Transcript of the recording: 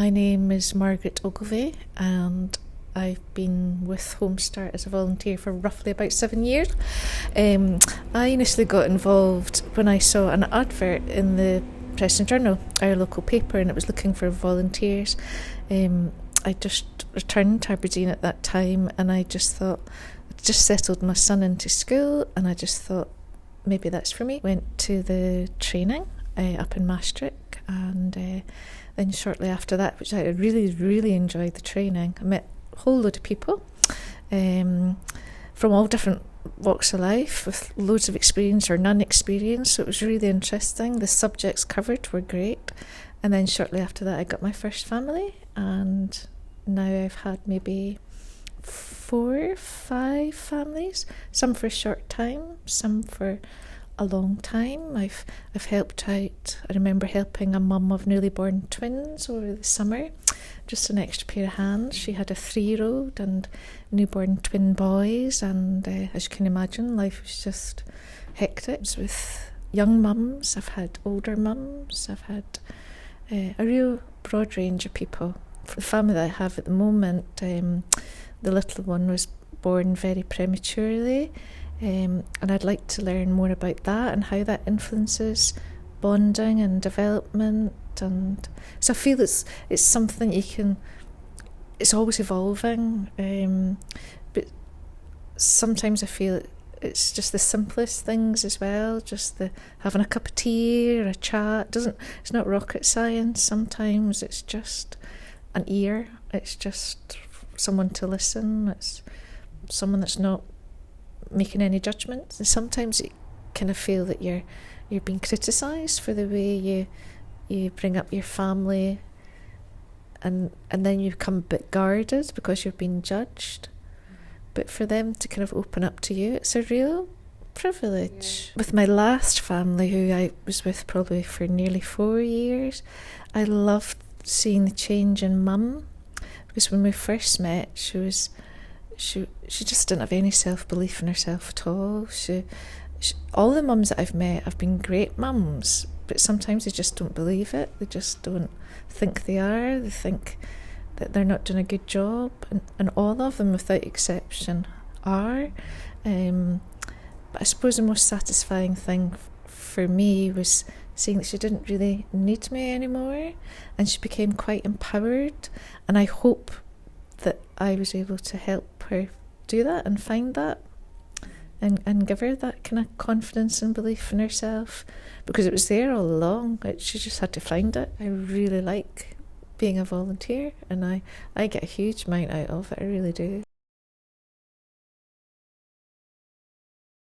My name is Margaret Ogilvie, and I've been with Homestart as a volunteer for roughly about 7 years. I initially got involved when I saw an advert in the Press and Journal, our local paper, and it was looking for volunteers. I just returned to Aberdeen at that time, and I just thought, I'd just settled my son into school, and I just thought maybe that's for me. Went to the training up in Maastricht, and then shortly after that, which I really enjoyed the training, I met a whole load of people from all different walks of life with loads of experience or none experience, so it was really interesting. The subjects covered were great, and then shortly after that I got my first family, and now I've had maybe 4 or 5 families, some for a short time, some for a long time. I've helped out. I remember helping a mum of newly born twins over the summer, just an extra pair of hands. She had a 3-year-old and newborn twin boys, and as you can imagine, life was just hectic with young mums. I've had older mums. I've had a real broad range of people. For the family that I have at the moment, the little one was born very prematurely. And I'd like to learn more about that and how that influences bonding and development. And so I feel it's something it's always evolving, but sometimes I feel it's just the simplest things as well, just the having a cup of tea or a chat. It's not rocket science. Sometimes it's just an ear, it's just someone to listen, it's someone that's not making any judgments. And sometimes you kind of feel that you're being criticised for the way you bring up your family, and then you become a bit guarded because you're being judged. But for them to kind of open up to you, it's a real privilege. Yeah. With my last family, who I was with probably for nearly 4 years, I loved seeing the change in mum, because when we first met, she just didn't have any self-belief in herself at all. She all the mums that I've met have been great mums, but sometimes they just don't believe it. They just don't think they are. They think that they're not doing a good job, and all of them, without exception, are. But I suppose the most satisfying thing for me was seeing that she didn't really need me anymore, and she became quite empowered, and I hope that I was able to help her do that and find that, and give her that kind of confidence and belief in herself, because it was there all along. She just had to find it. I really like being a volunteer, and I get a huge amount out of it. I really do.